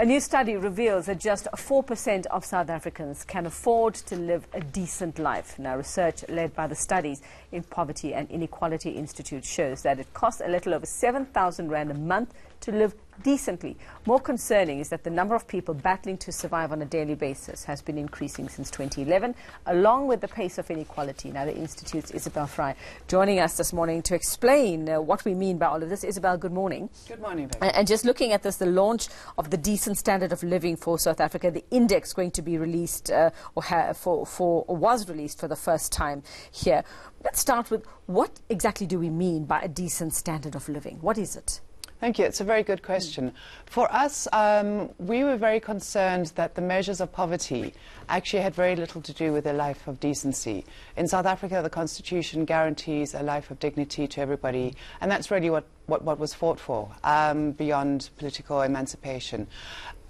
A new study reveals that just 4% of South Africans can afford to live a decent life. Now, research led by the Studies in Poverty and Inequality Institute shows that it costs a little over 7,000 rand a month to live decently. More concerning is that the number of people battling to survive on a daily basis has been increasing since 2011, along with the pace of inequality. Now, the Institute's Isabel Fry joining us this morning to explain what we mean by all of this. Isabel, good morning. Good morning, Becky. And just looking at this, the launch of the decent standard of living for South Africa, the index going to be released was released for the first time here. Let's start with, what exactly do we mean by a decent standard of living? What is it? Thank you. It's a very good question. For us, we were very concerned that the measures of poverty actually had very little to do with a life of decency. In South Africa, the Constitution guarantees a life of dignity to everybody, and that's really what was fought for, beyond political emancipation.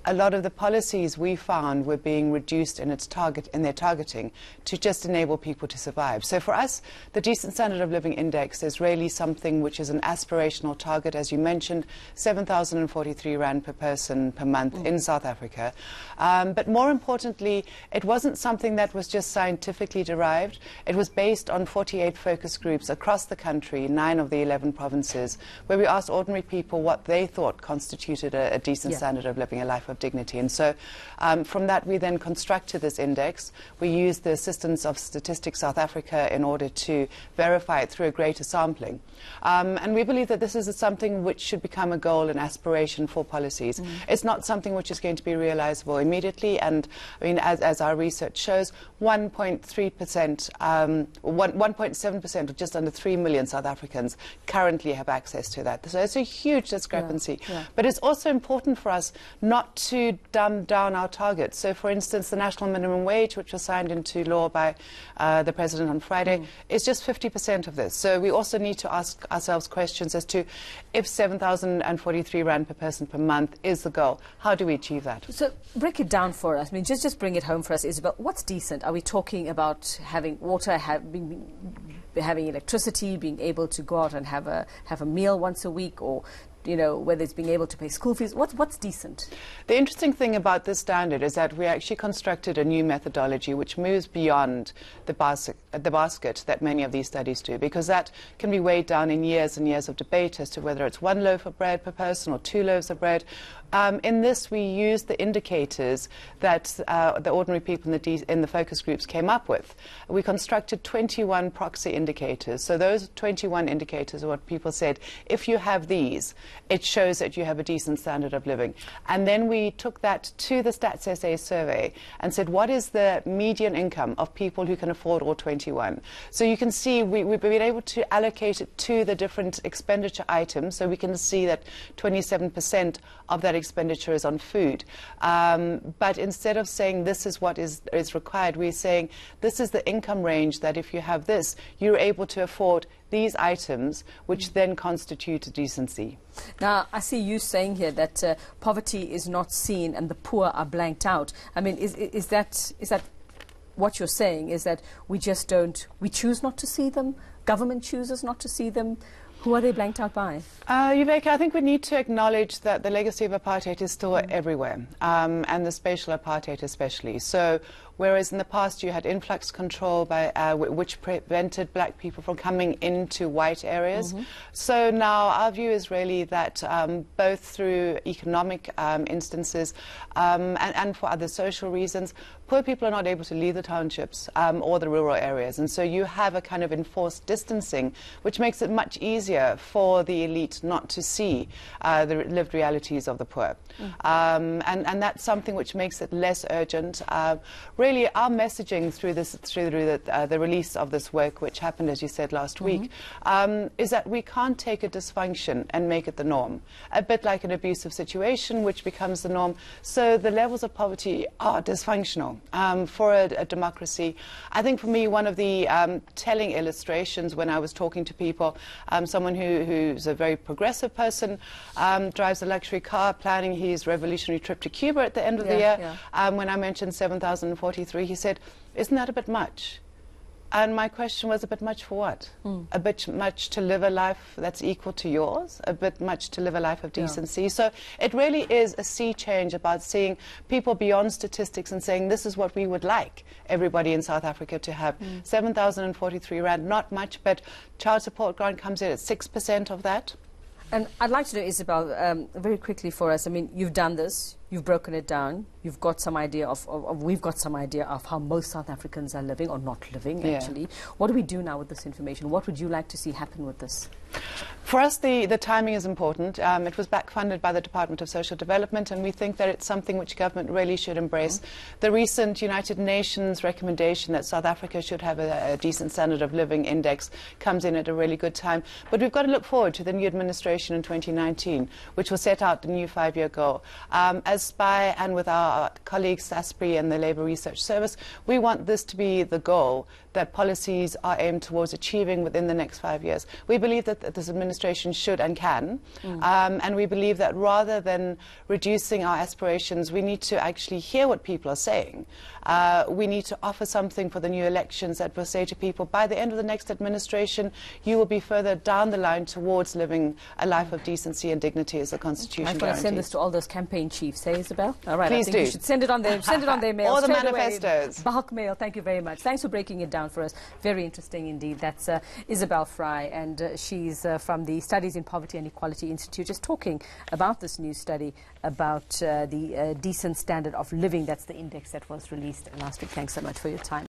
A lot of the policies we found were being reduced in their targeting to just enable people to survive. So for us, the Decent Standard of Living Index is really something which is an aspirational target, as you mentioned, 7,043 rand per person per month in South Africa. But more importantly, it wasn't something that was just scientifically derived. It was based on 48 focus groups across the country, 9 of the 11 provinces, where we asked ordinary people what they thought constituted a decent standard of living, a life of dignity. And so from that we then constructed this index. We used the assistance of Statistics South Africa in order to verify it through a greater sampling. And we believe that this is something which should become a goal and aspiration for policies. It's not something which is going to be realizable immediately, and I mean, as our research shows, 1.3%, 1.7%, or just under 3 million South Africans currently have access to that. So it's a huge discrepancy. But it's also important for us not to dumb down our targets. So, for instance, the national minimum wage, which was signed into law by the President on Friday, is just 50% of this. So we also need to ask ourselves questions as to, if 7,043 rand per person per month is the goal, how do we achieve that? So break it down for us. I mean, just bring it home for us, Isabel. What's decent? Are we talking about having water, having electricity, being able to go out and have a meal once a week, or whether it's being able to pay school fees? What's decent? The interesting thing about this standard is that we actually constructed a new methodology which moves beyond the basket that many of these studies do, because that can be weighed down in years and years of debate as to whether it's 1 loaf of bread per person or 2 loaves of bread. In this, we used the indicators that the ordinary people in the focus groups came up with. We constructed 21 proxy indicators. So those 21 indicators are what people said, if you have these, it shows that you have a decent standard of living. And then we took that to the Stats SA survey and said, what is the median income of people who can afford all 21? So you can see we've been able to allocate it to the different expenditure items. So we can see that 27% of that expenditure is on food. But instead of saying this is what is required, we're saying this is the income range that if you have this, you're able to afford these items, which then constitute decency. Now, I see you saying here that poverty is not seen and the poor are blanked out. I mean, is that what you're saying? Is that we choose not to see them? Government chooses not to see them? Who are they blanked out by? Yuveka, I think we need to acknowledge that the legacy of apartheid is still everywhere, and the spatial apartheid especially. So, whereas in the past you had influx control which prevented black people from coming into white areas, so now our view is really that both through economic instances and for other social reasons, poor people are not able to leave the townships or the rural areas, and so you have a kind of enforced distancing, which makes it much easier for the elite not to see the lived realities of the poor. And that's something which makes it less urgent. Really, our messaging through the release of this work, which happened, as you said, last week, is that we can't take a dysfunction and make it the norm. A bit like an abusive situation, which becomes the norm. So the levels of poverty are dysfunctional for a democracy. I think for me, one of the telling illustrations when I was talking to people, someone who's a very progressive person, drives a luxury car, planning his revolutionary trip to Cuba at the end of the year. When I mentioned 7,043, he said, isn't that a bit much? And my question was, a bit much for what? A bit much to live a life that's equal to yours? A bit much to live a life of decency? So it really is a sea change about seeing people beyond statistics and saying, this is what we would like everybody in South Africa to have. 7,043 rand, not much, but child support grant comes in at 6% of that. And I'd like to know, Isabel, very quickly for us, I mean, you've done this, you've broken it down, you've got some idea we've got some idea of how most South Africans are living or not living, actually. What do we do now with this information? What would you like to see happen with this? For us, the timing is important. It was back-funded by the Department of Social Development, and we think that it's something which government really should embrace. The recent United Nations recommendation that South Africa should have a decent standard of living index comes in at a really good time. But we've got to look forward to the new administration in 2019, which will set out the new 5-year goal. As SPY and with our colleagues, SASPRI and the Labour Research Service, we want this to be the goal that policies are aimed towards achieving within the next 5 years. We believe that this administration should and can, and we believe that rather than reducing our aspirations, we need to actually hear what people are saying. We need to offer something for the new elections that will say to people, by the end of the next administration, you will be further down the line towards living a life of decency and dignity as the Constitution guarantees. I want to send this to all those campaign chiefs, hey, Isabel? All right, Please I think do. you should send it on their mail. Or the manifestos. Bulk mail. Thank you very much. Thanks for breaking it down for us. Very interesting indeed. That's Isabel Fry, and she's from the Studies in Poverty and Inequality Institute, just talking about this new study about the decent standard of living. That's the index that was released last week. Thanks so much for your time.